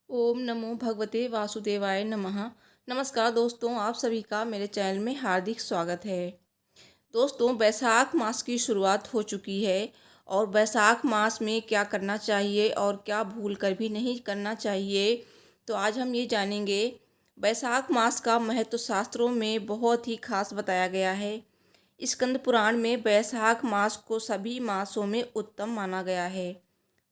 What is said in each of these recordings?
ओम नमो भगवते वासुदेवाय नमः। नमस्कार दोस्तों, आप सभी का मेरे चैनल में हार्दिक स्वागत है। दोस्तों, बैसाख मास की शुरुआत हो चुकी है और बैसाख मास में क्या करना चाहिए और क्या भूल कर भी नहीं करना चाहिए, तो आज हम ये जानेंगे। बैसाख मास का महत्व शास्त्रों में बहुत ही खास बताया गया है। स्कंद पुराण में बैसाख मास को सभी मासों में उत्तम माना गया है।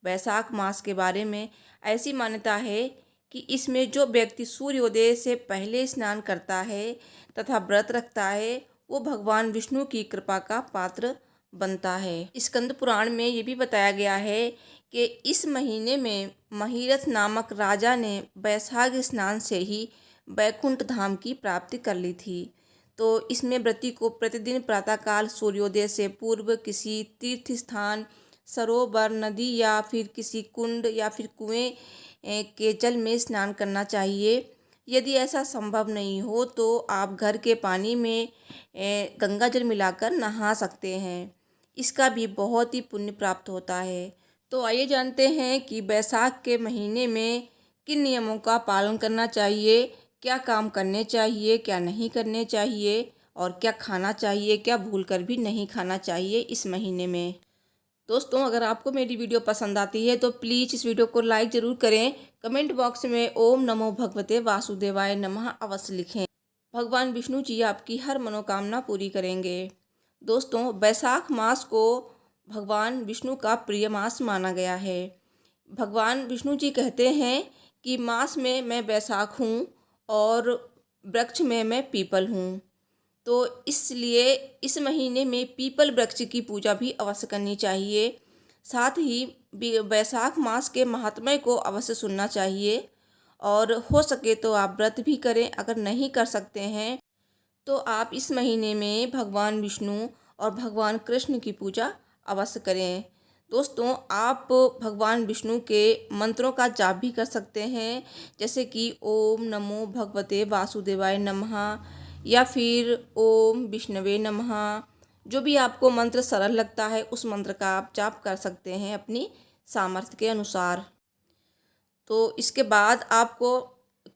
बैसाख मास के बारे में ऐसी मान्यता है कि इसमें जो व्यक्ति सूर्योदय से पहले स्नान करता है तथा व्रत रखता है, वो भगवान विष्णु की कृपा का पात्र बनता है। स्कंद पुराण में ये भी बताया गया है कि इस महीने में महिरथ नामक राजा ने बैसाख स्नान से ही बैकुंठ धाम की प्राप्ति कर ली थी। तो इसमें व्रती को प्रतिदिन प्रातःकाल सूर्योदय से पूर्व किसी तीर्थ स्थान, सरोवर, नदी या फिर किसी कुंड या फिर कुएं के जल में स्नान करना चाहिए। यदि ऐसा संभव नहीं हो तो आप घर के पानी में गंगा जल मिलाकर नहा सकते हैं। इसका भी बहुत ही पुण्य प्राप्त होता है। तो आइए जानते हैं कि बैसाख के महीने में किन नियमों का पालन करना चाहिए, क्या काम करने चाहिए, क्या नहीं करने चाहिए और क्या खाना चाहिए, क्या भूलकर भी नहीं खाना चाहिए इस महीने में। दोस्तों, अगर आपको मेरी वीडियो पसंद आती है तो प्लीज़ इस वीडियो को लाइक ज़रूर करें। कमेंट बॉक्स में ओम नमो भगवते वासुदेवाय नमः अवश्य लिखें। भगवान विष्णु जी आपकी हर मनोकामना पूरी करेंगे। दोस्तों, बैसाख मास को भगवान विष्णु का प्रिय मास माना गया है। भगवान विष्णु जी कहते हैं कि मास में मैं बैसाख हूँ और वृक्ष में मैं पीपल हूँ। तो इसलिए इस महीने में पीपल वृक्ष की पूजा भी अवश्य करनी चाहिए। साथ ही बैसाख मास के महात्म्य को अवश्य सुनना चाहिए और हो सके तो आप व्रत भी करें। अगर नहीं कर सकते हैं तो आप इस महीने में भगवान विष्णु और भगवान कृष्ण की पूजा अवश्य करें। दोस्तों, आप भगवान विष्णु के मंत्रों का जाप भी कर सकते हैं, जैसे कि ओम नमो भगवते वासुदेवाय नमः या फिर ओम विष्णवे नमः। जो भी आपको मंत्र सरल लगता है उस मंत्र का आप जाप कर सकते हैं अपनी सामर्थ्य के अनुसार। तो इसके बाद आपको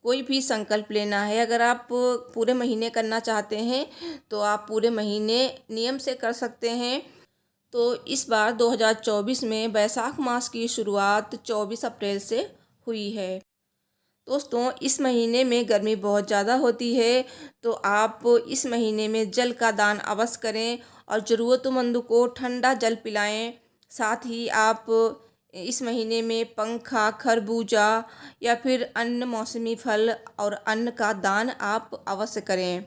कोई भी संकल्प लेना है। अगर आप पूरे महीने करना चाहते हैं तो आप पूरे महीने नियम से कर सकते हैं। तो इस बार 2024 में बैसाख मास की शुरुआत 24 अप्रैल से हुई है। दोस्तों, इस महीने में गर्मी बहुत ज़्यादा होती है, तो आप इस महीने में जल का दान अवश्य करें और ज़रूरतमंद को ठंडा जल पिलाएं। साथ ही आप इस महीने में पंखा, खरबूजा या फिर अन्य मौसमी फल और अन्न का दान आप अवश्य करें।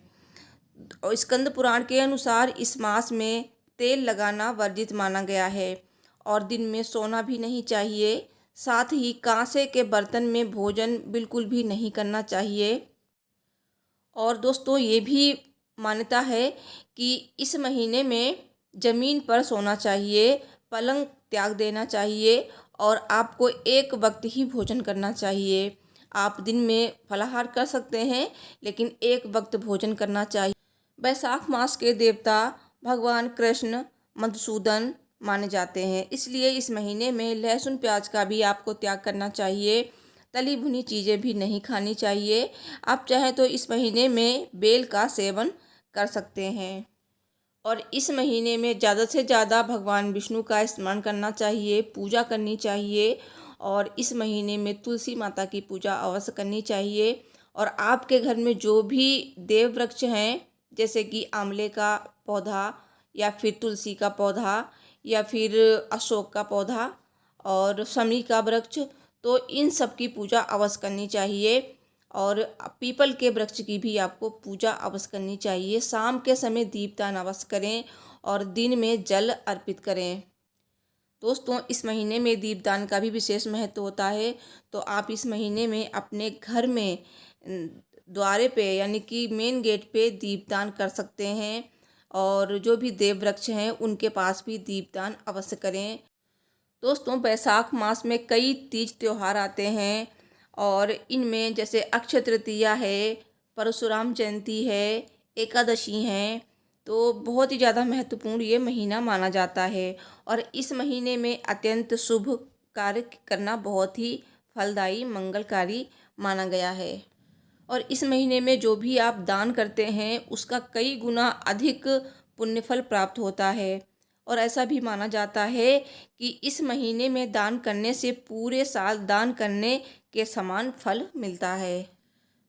और स्कंद पुराण के अनुसार इस मास में तेल लगाना वर्जित माना गया है और दिन में सोना भी नहीं चाहिए। साथ ही कांसे के बर्तन में भोजन बिल्कुल भी नहीं करना चाहिए। और दोस्तों, ये भी मान्यता है कि इस महीने में ज़मीन पर सोना चाहिए, पलंग त्याग देना चाहिए और आपको एक वक्त ही भोजन करना चाहिए। आप दिन में फलाहार कर सकते हैं, लेकिन एक वक्त भोजन करना चाहिए। बैसाख मास के देवता भगवान कृष्ण मधुसूदन माने जाते हैं, इसलिए इस महीने में लहसुन प्याज का भी आपको त्याग करना चाहिए। तली भुनी चीज़ें भी नहीं खानी चाहिए। आप चाहें तो इस महीने में बेल का सेवन कर सकते हैं और इस महीने में ज़्यादा से ज़्यादा भगवान विष्णु का स्मरण करना चाहिए, पूजा करनी चाहिए और इस महीने में तुलसी माता की पूजा अवश्य करनी चाहिए। और आपके घर में जो भी देव वृक्ष हैं, जैसे कि आंवले का पौधा या फिर तुलसी का पौधा या फिर अशोक का पौधा और शमी का वृक्ष, तो इन सब की पूजा अवश्य करनी चाहिए। और पीपल के वृक्ष की भी आपको पूजा अवश्य करनी चाहिए। शाम के समय दीपदान अवश्य करें और दिन में जल अर्पित करें। दोस्तों, इस महीने में दीपदान का भी विशेष महत्व होता है। तो आप इस महीने में अपने घर में द्वारे पे यानी कि मेन गेट पे दीपदान कर सकते हैं और जो भी देव वृक्ष हैं उनके पास भी दीपदान अवश्य करें। दोस्तों, बैसाख मास में कई तीज त्यौहार आते हैं और इनमें जैसे अक्षय तृतीया है, परशुराम जयंती है, एकादशी हैं। तो बहुत ही ज़्यादा महत्वपूर्ण ये महीना माना जाता है और इस महीने में अत्यंत शुभ कार्य करना बहुत ही फलदायी, मंगलकारी माना गया है। और इस महीने में जो भी आप दान करते हैं उसका कई गुना अधिक पुण्यफल प्राप्त होता है। और ऐसा भी माना जाता है कि इस महीने में दान करने से पूरे साल दान करने के समान फल मिलता है।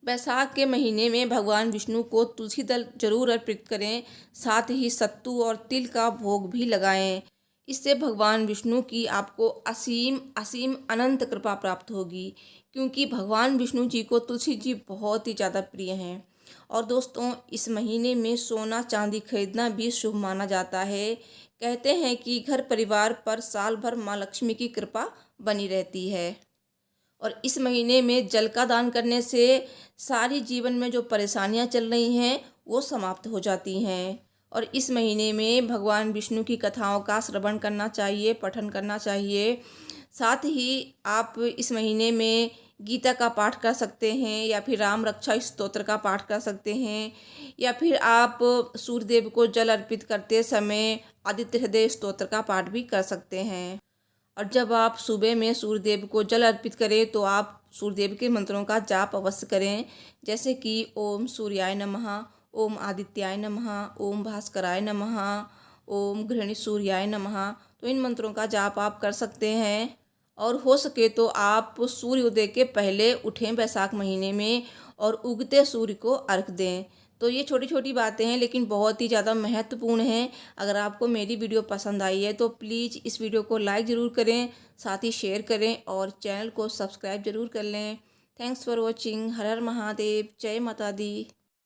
बैसाख के महीने में भगवान विष्णु को तुलसी दल जरूर अर्पित करें, साथ ही सत्तू और तिल का भोग भी लगाएं। इससे भगवान विष्णु की आपको असीम असीम अनंत कृपा प्राप्त होगी, क्योंकि भगवान विष्णु जी को तुलसी जी बहुत ही ज़्यादा प्रिय हैं। और दोस्तों, इस महीने में सोना चांदी खरीदना भी शुभ माना जाता है। कहते हैं कि घर परिवार पर साल भर माँ लक्ष्मी की कृपा बनी रहती है। और इस महीने में जल का दान करने से सारी जीवन में जो परेशानियां चल रही हैं वो समाप्त हो जाती हैं। और इस महीने में भगवान विष्णु की कथाओं का श्रवण करना चाहिए, पठन करना चाहिए। साथ ही आप इस महीने में गीता का पाठ कर सकते हैं, या फिर राम रक्षा स्तोत्र का पाठ कर सकते हैं, या फिर आप सूर्यदेव को जल अर्पित करते समय आदित्य हृदय स्तोत्र का पाठ भी कर सकते हैं। और जब आप सुबह में सूर्यदेव को जल अर्पित करें तो आप सूर्यदेव के मंत्रों का जाप अवश्य करें, जैसे कि ओम सूर्याय नमः, ओम आदित्याय नमः, ओम भास्कराय नमः, ओम गृहिणी सूर्याय नमः। तो इन मंत्रों का जाप आप कर सकते हैं। और हो सके तो आप सूर्योदय के पहले उठें बैसाख महीने में और उगते सूर्य को अर्घ दें। तो ये छोटी छोटी बातें हैं, लेकिन बहुत ही ज़्यादा महत्वपूर्ण हैं। अगर आपको मेरी वीडियो पसंद आई है तो प्लीज़ इस वीडियो को लाइक ज़रूर करें, साथ ही शेयर करें और चैनल को सब्सक्राइब ज़रूर कर लें। Thanks for watching. हर हर महादेव। जय माता दी।